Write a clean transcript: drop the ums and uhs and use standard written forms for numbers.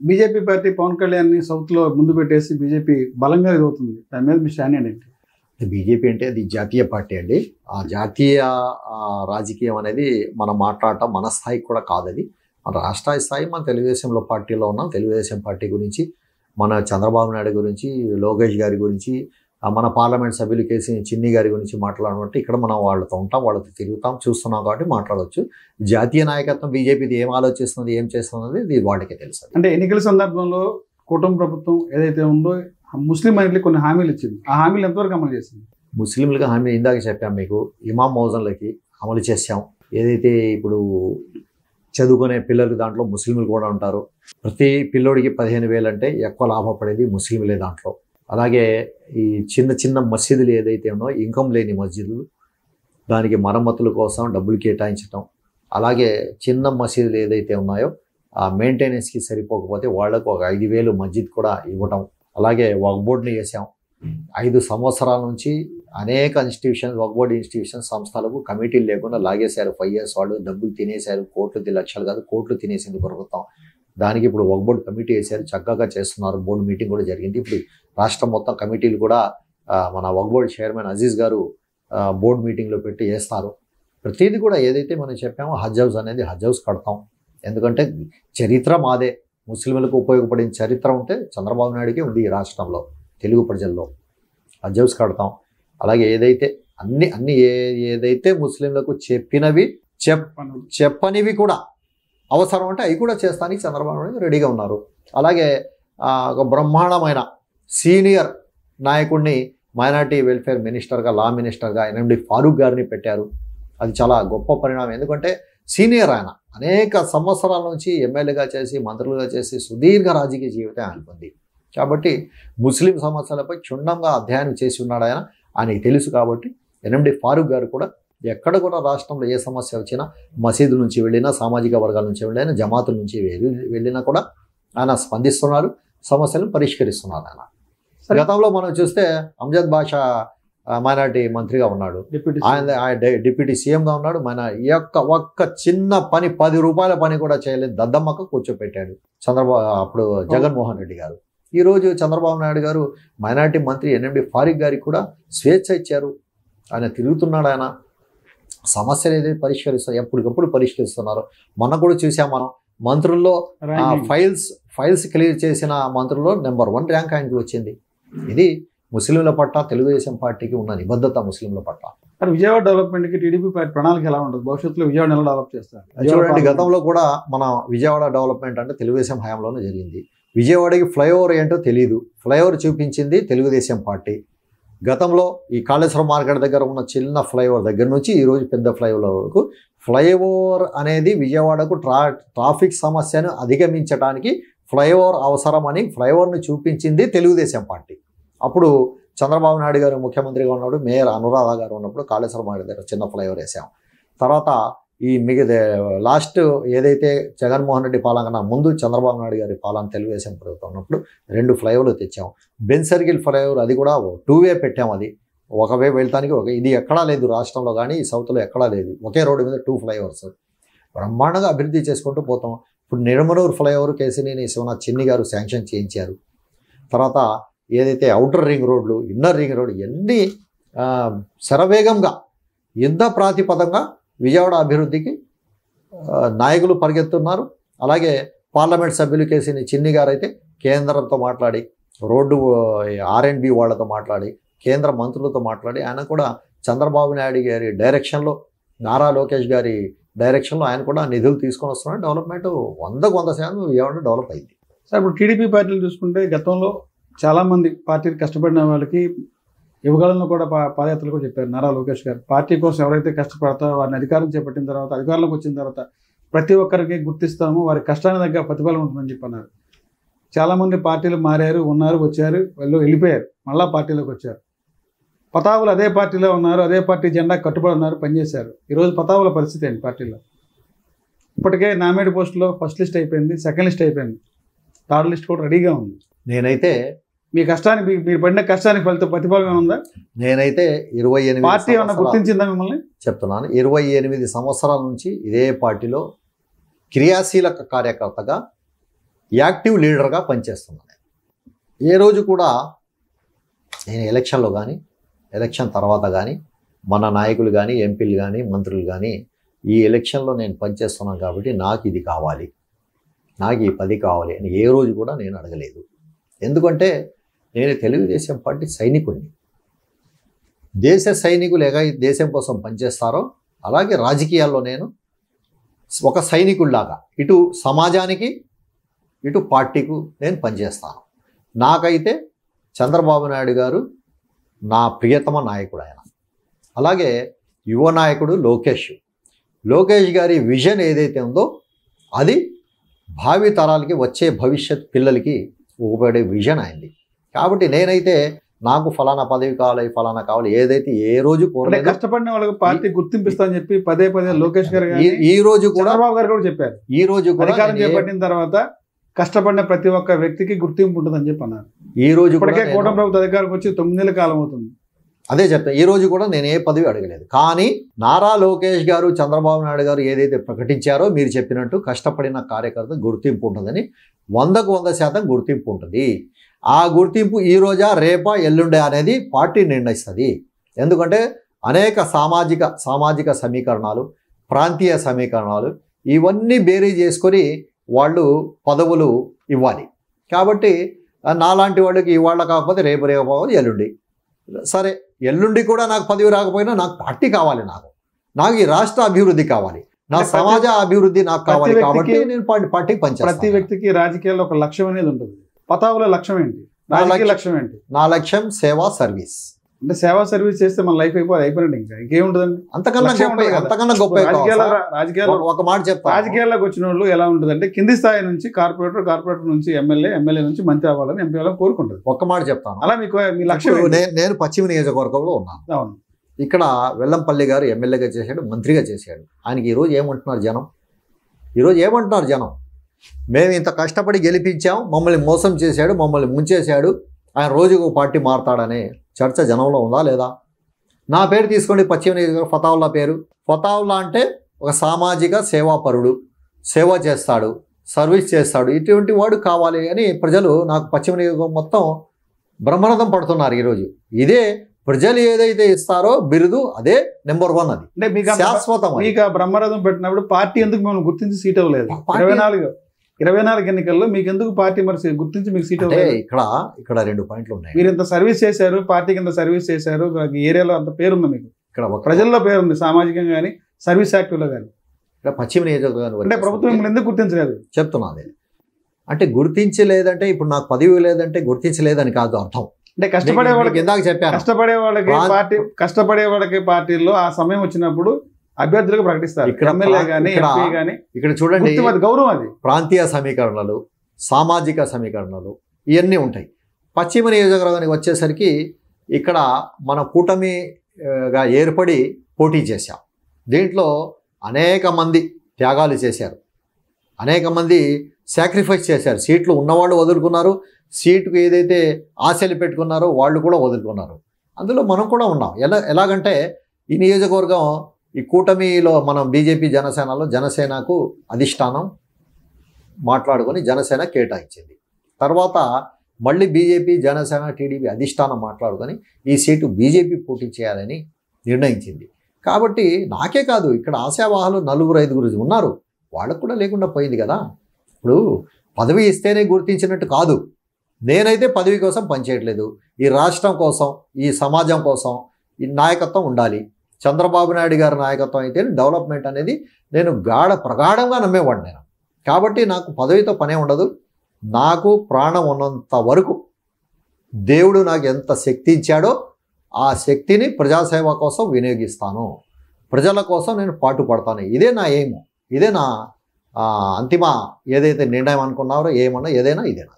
BJP party Pawan కళ్యాణ్ని సౌత్లో ముందు పెట్టేసి బీజేపీ బలంగా ఎదుగుతుంది. దాని మీద మీ స్టాండ్ ఏంటి? బీజేపీ అంటే అది జాతీయ పార్టీ అండి. ఆ జాతీయ రాజకీయం అనేది మనం మాట్లాడటం మన స్థాయికి కూడా కాదు. అది మన రాష్ట్ర స్థాయి. మన తెలుగుదేశంలో పార్టీలో ఉన్నాం. తెలుగుదేశం పార్టీ గురించి, మన చంద్రబాబు నాయుడు గురించి, లోకేష్ గారి గురించి, మన పార్లమెంట్ సభ్యులు కేసీ చిన్ని గారి గురించి మాట్లాడమంటే ఇక్కడ మనం వాళ్ళతో ఉంటాం, వాళ్ళతో తిరుగుతాం, చూస్తున్నాం కాబట్టి మాట్లాడవచ్చు. జాతీయ నాయకత్వం బీజేపీది ఏం ఆలోచిస్తుంది, ఏం చేస్తున్నది ఇది వాళ్ళకే తెలుసు. అంటే ఎన్నికల సందర్భంలో కూటమి ప్రభుత్వం ఏదైతే ఉందో ముస్లిం మైనారిటీలకు కొన్ని హామీలు ఇచ్చింది. ఆ హామీలు ఎంతవరకు అమలు చేసింది? ముస్లింలకు హామీ ఇందాక చెప్పాం మీకు. ఇమాం మౌజన్లకి అమలు చేసాం. ఏదైతే ఇప్పుడు చదువుకునే పిల్లలు దాంట్లో ముస్లింలు కూడా ఉంటారు. ప్రతి పిల్లోడికి 15,000 అంటే ఎక్కువ లాభపడేది ముస్లింలే దాంట్లో. అలాగే ఈ చిన్న చిన్న మసీదులు ఏదైతే ఉన్నాయో ఇన్కమ్ లేని మసీదులు, దానికి మరమ్మతుల కోసం డబ్బులు కేటాయించటం. అలాగే చిన్న మసీదులు ఏదైతే ఉన్నాయో ఆ మెయింటెనెన్స్కి సరిపోకపోతే వాళ్లకు ఒక 5,000 మస్జిద్ కూడా ఇవ్వటం. అలాగే వక్ఫ్ బోర్డుని చేసాం. 5 సంవత్సరాల నుంచి అనేక ఇన్స్టిట్యూషన్స్, వక్ఫ్ బోర్డు ఇన్స్టిట్యూషన్ సంస్థలకు కమిటీలు లేకుండా లాగేశారు. 5 years వాళ్ళు డబ్బులు తినేశారు. కోట్లు, లక్షలు కాదు కోట్లు తినేసింది ప్రభుత్వం. దానికి ఇప్పుడు వక్ఫ్ బోర్డు కమిటీ వేశారు, చక్కగా చేస్తున్నారు. బోర్డు మీటింగ్ కూడా జరిగింది. ఇప్పుడు రాష్ట్రం మొత్తం కమిటీలు కూడా మన వక్ఫ్ బోర్డు చైర్మన్ అజీజ్ గారు బోర్డు మీటింగ్లో పెట్టి వేస్తారు. ప్రతిదీ కూడా ఏదైతే మనం చెప్పామో హజ్ హౌస్ అనేది హజ్ హౌస్ కడతాం. ఎందుకంటే చరిత్ర మాదే. ముస్లింలకు ఉపయోగపడిన చరిత్ర ఉంటే చంద్రబాబు నాయుడికి ఉంది ఈ రాష్ట్రంలో, తెలుగు ప్రజల్లో. హజ్ హౌస్ కడతాం. అలాగే ఏదైతే ఏదైతే ముస్లింలకు చెప్పినవి చెప్పనివి కూడా అవసరం అంటే అవి కూడా చేస్తానికి చంద్రబాబు నాయుడు రెడీగా ఉన్నారు. అలాగే ఒక బ్రహ్మాండమైన సీనియర్ నాయకుడిని మైనార్టీ వెల్ఫేర్ మినిస్టర్గా, లా మినిస్టర్గా ఎన్ఎండి ఫారూక్ గారిని పెట్టారు. అది చాలా గొప్ప పరిణామం. ఎందుకంటే సీనియర్ ఆయన, అనేక సంవత్సరాల నుంచి ఎమ్మెల్యేగా చేసి, మంత్రులుగా చేసి సుదీర్ఘ రాజకీయ జీవితం ఆయనకు ఉంది. కాబట్టి ముస్లిం సమస్యలపై క్షుణ్ణంగా అధ్యయనం చేసి ఉన్నాడు ఆయన. ఆయనకి తెలుసు. కాబట్టి ఎన్ఎండి ఫారూక్ గారు కూడా ఎక్కడ కూడా రాష్ట్రంలో ఏ సమస్య వచ్చినా, మసీదు నుంచి వెళ్ళినా, సామాజిక వర్గాల నుంచి వెళ్ళినా, జమాతుల నుంచి వెళ్ళినా కూడా ఆయన స్పందిస్తున్నారు, సమస్యలను పరిష్కరిస్తున్నారు. ఆయన గతంలో మనం చూస్తే అంజద్ బాషా మైనార్టీ మంత్రిగా ఉన్నాడు, ఆయన డిప్యూటీ సీఎంగా ఉన్నాడు. మన ఒక్క చిన్న పని, 10 రూపాయల పని కూడా చేయలేదు, దద్దమ్మకు కూర్చోపెట్టాడు అప్పుడు జగన్మోహన్ రెడ్డి గారు. ఈరోజు చంద్రబాబు నాయుడు గారు మైనార్టీ మంత్రి ఎన్ఎండి ఫారూక్ గారికి కూడా స్వేచ్ఛ ఇచ్చారు. ఆయన తిరుగుతున్నాడు. ఆయన సమస్యలు ఏదైతే పరిష్కరిస్తారు, ఎప్పటికప్పుడు పరిష్కరిస్తున్నారు. మొన్న కూడా చూసాం మనం, మంత్రుల్లో ఫైల్స్ క్లియర్ చేసిన మంత్రుల్లో నెంబర్ 1 ర్యాంక్ ఆయనకి వచ్చింది. ఇది ముస్లింల పట్ల తెలుగుదేశం పార్టీకి ఉన్న నిబద్ధత. ముస్లింల పట్ల విజయవాడ డెవలప్మెంట్కి టీడీపీ పార్టీ ప్రణాళిక ఎలా ఉంటుంది? భవిష్యత్తులో విజయవాడ ఎలా డెవలప్ చేస్తారు? చూడండి, గతంలో కూడా మన విజయవాడ డెవలప్మెంట్ అంటే తెలుగుదేశం హయాంలోనే జరిగింది. విజయవాడకి ఫ్లైఓవర్ ఏంటో తెలియదు, ఫ్లైఓవర్ చూపించింది తెలుగుదేశం పార్టీ. గతంలో ఈ కాళేశ్వరం మార్కెట్ దగ్గర ఉన్న చిన్న ఫ్లైఓవర్ దగ్గర నుంచి ఈరోజు పెద్ద ఫ్లైఓవర్ వరకు, ఫ్లైఓవర్ అనేది విజయవాడకు ట్రాఫిక్ సమస్యను అధిగమించడానికి ఫ్లైఓవర్ అవసరమని ఫ్లైఓవర్ను చూపించింది తెలుగుదేశం పార్టీ. అప్పుడు చంద్రబాబు నాయుడు గారు ముఖ్యమంత్రిగా ఉన్నప్పుడు, మేయర్ అనురాధ గారు ఉన్నప్పుడు కాళేశ్వరం మార్కెట్ దగ్గర చిన్న ఫ్లైఓవర్ వేసాం. తర్వాత ఈ మిగతా లాస్ట్ ఏదైతే జగన్మోహన్ రెడ్డి పాలన ముందు చంద్రబాబు నాయుడు గారి పాలన తెలుగుదేశం ప్రభుత్వం ఉన్నప్పుడు 2 ఫ్లైఓవర్లు తెచ్చాం. బెన్ సర్కిల్ ఫ్లైఓవర్, అది కూడా 2 వే పెట్టాం. అది ఒక వే వెళ్తానికి ఇది ఎక్కడా లేదు రాష్ట్రంలో, కానీ సౌత్లో ఎక్కడా లేదు. ఒకే రోడ్డు మీద 2 ఫ్లైఓవర్స్ బ్రహ్మాండంగా అభివృద్ధి చేసుకుంటూ పోతాం. ఇప్పుడు నిడమనూరు ఫ్లైఓవర్ కేసినేని శివనాథ్ చిన్ని గారు శాంక్షన్ చేయించారు. తర్వాత ఏదైతే అవుటర్ రింగ్ రోడ్లు, ఇన్నర్ రింగ్ రోడ్లు ఇవన్నీ శరవేగంగా యుద్ధ ప్రాతిపదంగా విజయవాడ అభివృద్ధికి నాయకులు పరిగెత్తున్నారు. అలాగే పార్లమెంట్ సభ్యులు కేసీని చిన్ని గారు అయితే కేంద్రంతో మాట్లాడి, రోడ్డు R&B వాళ్ళతో మాట్లాడి, కేంద్ర మంత్రులతో మాట్లాడి, ఆయన కూడా చంద్రబాబు నాయుడు గారి డైరెక్షన్లో, నారా లోకేష్ గారి డైరెక్షన్లో ఆయన కూడా నిధులు తీసుకొని వస్తున్నాడు. డెవలప్మెంట్ 100% విజయవాడ డెవలప్ అయింది. సార్, ఇప్పుడు టీడీపీ పార్టీలు చూసుకుంటే గతంలో చాలామంది పార్టీకి కష్టపడిన వాళ్ళకి యువకాలంలో కూడా పాదయాత్రలు కూడా చెప్పారు నారా లోకేష్ గారు. పార్టీ కోసం ఎవరైతే కష్టపడతారో వారిని అధికారం చేపట్టిన తర్వాత, అధికారంలోకి వచ్చిన తర్వాత ప్రతి ఒక్కరికి గుర్తిస్తాము, వారి కష్టానికి తగ్గ ప్రతిఫలం ఉంటుందని చెప్పన్నారు. చాలామంది పార్టీలు మారారు, ఉన్నారు, వచ్చారు, వెళ్ళిపోయారు, మళ్ళీ పార్టీలోకి వచ్చారు. పతావులు అదే పార్టీలో ఉన్నారు, అదే పార్టీ జెండా కట్టుబడి ఉన్నారు, పనిచేశారు. ఈరోజు పతావుల పరిస్థితి ఏంటి పార్టీలో? ఇప్పటికే నామినేట్ పోస్టులో ఫస్ట్ లిస్ట్ అయిపోయింది, సెకండ్ లిస్ట్ అయిపోయింది, థర్డ్ లిస్ట్ కూడా రెడీగా ఉంది. నేనైతే మీ కష్టానికి, మీరు పడిన కష్టానికి ప్రతిఫలం ఉందా? నేనైతే 28 పార్టీ ఏమన్నా గుర్తించిందా మిమ్మల్ని? చెప్తున్నాను, 28 సంవత్సరాల నుంచి ఇదే పార్టీలో క్రియాశీలక కార్యకర్తగా యాక్టివ్ లీడర్గా పనిచేస్తున్నాను. ఏ రోజు కూడా నేను ఎలక్షన్లో కానీ ఎలక్షన్ తర్వాత కానీ మన నాయకులు కానీ ఎంపీలు కానీ మంత్రులు కానీ ఈ ఎలక్షన్లో నేను పనిచేస్తున్నాను కాబట్టి నాకు ఇది కావాలి, నాకు ఈ 10 కావాలి అని ఏ రోజు కూడా నేను అడగలేదు. ఎందుకంటే నేను తెలుగుదేశం పార్టీ సైనికుడిని. దేశ సైనికులు ఎలా దేశం కోసం పనిచేస్తారో అలాగే రాజకీయాల్లో నేను ఒక సైనికుడిలాగా ఇటు సమాజానికి ఇటు పార్టీకు నేను పనిచేస్తాను. నాకైతే చంద్రబాబు నాయుడు గారు నా ప్రియతమ నాయకుడు. ఆయన అలాగే యువ నాయకుడు లోకేష్ గారి విజన్ ఏదైతే ఉందో అది భావి తరాలకి వచ్చే భవిష్యత్ పిల్లలకి ఉపయోగపడే విజన్ అయింది. కాబట్టి నేనైతే నాకు ఫలానా పదవి కావాలి, ఫలానా కావాలి ఏదైతే ఏ రోజు కోరలేదు. కష్టపడిన వాళ్ళకి పార్టీ గుర్తింపిస్తా అని చెప్పి పదే లోకేష్ గారు ఈ రోజు కూడా చంద్రబాబు గారు కూడా చెప్పారు. ఈ రోజు అధికారం చేపట్టిన తర్వాత కష్టపడిన ప్రతి ఒక్క వ్యక్తికి గుర్తింపు ఉంటుందని చెప్పి అన్నారు. ఈ రోజు ఇప్పటికే కూటమి ప్రభుత్వ అధికారికి వచ్చి 9 నెలల కాలం అవుతుంది. అదే చెప్తాను. ఈ రోజు కూడా నేను ఏ పదవి అడగలేదు. కానీ నారా లోకేష్ గారు చంద్రబాబు నాయుడు గారు ఏదైతే ప్రకటించారో మీరు చెప్పినట్టు కష్టపడిన కార్యకర్త గుర్తింపు ఉంటుందని 100% గుర్తింపు ఉంటుంది. ఆ గుర్తింపు ఈ రోజా రేపా ఎల్లుండే అనేది పార్టీ నిర్ణయిస్తుంది. ఎందుకంటే అనేక సామాజిక సమీకరణాలు, ప్రాంతీయ సమీకరణాలు ఇవన్నీ బేరీ చేసుకొని వాళ్ళు పదవులు ఇవ్వాలి. కాబట్టి నాలాంటి వాళ్ళకి ఇవాళ కాకపోతే రేపు కాకపోతే ఎల్లుండి, సరే ఎల్లుండి కూడా నాకు పదవి రాకపోయినా నాకు పార్టీ కావాలి, నాకు ఈ రాష్ట్ర అభివృద్ధి కావాలి, నా సమాజ అభివృద్ధి నాకు కావాలి. కాబట్టి నేను పార్టీకి పనిచేస్తాను. ప్రతి వ్యక్తికి రాజకీయాల్లో ఒక లక్ష్యం అనేది ఉంటుంది. పతావుల లక్ష్యం ఏంటి? రాజకీయ లక్ష్యం ఏంటి? నా లక్ష్యం సేవా సర్వీస్. అంటే సేవా సర్వీస్ చేస్తే మన లైఫ్ అయిపోయినట్టు ఇంకా ఇంకేముంటుందండి. అంతకన్నా గొప్ప రాజకీయాల్లో ఒక మాట చెప్తా. రాజకీయాల్లోకి వచ్చిన వాళ్ళు ఎలా ఉంటుందంటే కింది స్థాయి నుంచి కార్పొరేటర్ నుంచి ఎమ్మెల్యే నుంచి మంత్రి అవ్వాలని ఎంపీ వాళ్ళని కోరుకుంటుంది. ఒక్క మాట చెప్తాను. అలా మీకు మీ లక్ష్యం. నేను పశ్చిమ నియోజకవర్గంలో ఉన్నాను. అవును. ఇక్కడ వెల్లంపల్లి గారు ఎమ్మెల్యేగా చేశాడు, మంత్రిగా చేశాడు. ఆయనకి ఈరోజు ఏమంటున్నారు జనం? మేము ఇంత కష్టపడి గెలిపించాం, మమ్మల్ని మోసం చేశాడు, మమ్మల్ని ముంచేశాడు, ఆయన రోజుకు పార్టీ మారతాడనే చర్చ జనంలో ఉందా లేదా? నా పేరు తీసుకోండి, పశ్చిమ నియోజకవర్గం ఫతావుల్లా పేరు. ఫతావుల్లా అంటే ఒక సామాజిక సేవాపరుడు, సేవ చేస్తాడు, సర్వీస్ చేస్తాడు, ఇటువంటి వాడు కావాలి అని ప్రజలు నాకు పశ్చిమ నియోజకవర్గం మొత్తం బ్రహ్మరథం పడుతున్నారు. ఈరోజు ఇదే ప్రజలు ఏదైతే ఇస్తారో బిరుదు అదే నెంబర్ 1. అది అంటే మీకు శాశ్వతం. మీకు ఆ బ్రహ్మరథం పెట్టినప్పుడు పార్టీ ఎందుకు మేము గుర్తించి సీట్ అవ్వలేదు? 24 ఎన్నికల్లో మీకు ఎందుకు పార్టీ మరి గుర్తించి మీకు సీట్ అవ్వలేదు? ఇక్కడ 2 పాయింట్లు ఉన్నాయి. మీరు ఇంత సర్వీస్ చేశారు, పార్టీకి ఇంత సర్వీస్ చేశారు, ఏరియాలో అంత పేరుంది, మీకు ఇక్కడ ప్రజల్లో పేరుంది, సామాజికంగా కానీ సర్వీస్ యాక్టివ్లో కానీ. ఇక్కడ పశ్చిమ నియోజకవర్గం అంటే ప్రభుత్వం మిమ్మల్ని ఎందుకు గుర్తించలేదు చెప్తున్నది. అంటే గుర్తించలేదంటే ఇప్పుడు నాకు పదవి లేదంటే గుర్తించలేదని కాదు అర్థం. అంటే కష్టపడే వాళ్ళకి ఇందాక చెప్పాను, కష్టపడే వాళ్ళకి పార్టీల్లో ఆ సమయం వచ్చినప్పుడు అభ్యర్థులకు ప్రకటిస్తారు. ఎమ్మెల్యే కానీ ఎంపీ కానీ. ఇక్కడ చూడండి గౌరవం, అది ప్రాంతీయ సమీకరణలు, సామాజిక సమీకరణలు ఇవన్నీ ఉంటాయి. పశ్చిమ నియోజకవర్గానికి వచ్చేసరికి ఇక్కడ మన కూటమిగా ఏర్పడి పోటీ చేశాం. దీంట్లో అనేక మంది త్యాగాలు చేశారు, అనేక మంది సాక్రిఫైస్ చేశారు. సీట్లు ఉన్నవాళ్ళు వదులుకున్నారు, సీటుకు ఏదైతే ఆశలు పెట్టుకున్నారో వాళ్ళు కూడా వదులుకున్నారు. అందులో మనం కూడా ఉన్నాం. ఎలాగంటే ఈ నియోజకవర్గం ఈ కూటమిలో మనం బీజేపీ జనసేనకు అధిష్టానం మాట్లాడుకొని జనసేన కేటాయించింది. తర్వాత మళ్ళీ బీజేపీ జనసేన టీడీపీ అధిష్టానం మాట్లాడుకొని ఈ సీటు బీజేపీ పోటీ చేయాలని నిర్ణయించింది. కాబట్టి నాకే కాదు, ఇక్కడ ఆశావాహులు 4-5 ఉన్నారు, వాళ్ళకు కూడా లేకుండా పోయింది కదా. ఇప్పుడు పదవి ఇస్తేనే గుర్తించినట్టు కాదు. నేనైతే పదవి కోసం పనిచేయట్లేదు, ఈ రాష్ట్రం కోసం, ఈ సమాజం కోసం ఈ నాయకత్వం ఉండాలి. చంద్రబాబు నాయుడు గారి నాయకత్వం అయితే డెవలప్మెంట్ అనేది నేను ప్రగాఢంగా నమ్మేవాడు నేను. కాబట్టి నాకు పదవితో పనే ఉండదు. నాకు ప్రాణం ఉన్నంత వరకు దేవుడు నాకు ఎంత శక్తి ఇచ్చాడో ఆ శక్తిని ప్రజాసేవ కోసం వినియోగిస్తాను, ప్రజల కోసం నేను పాటుపడతాను. ఇదే నా ఎయిమ్, ఇదే నా అంతిమ ఏదైతే నిర్ణయం అనుకున్నారో ఏమన్నా ఏదైనా ఇదేనా.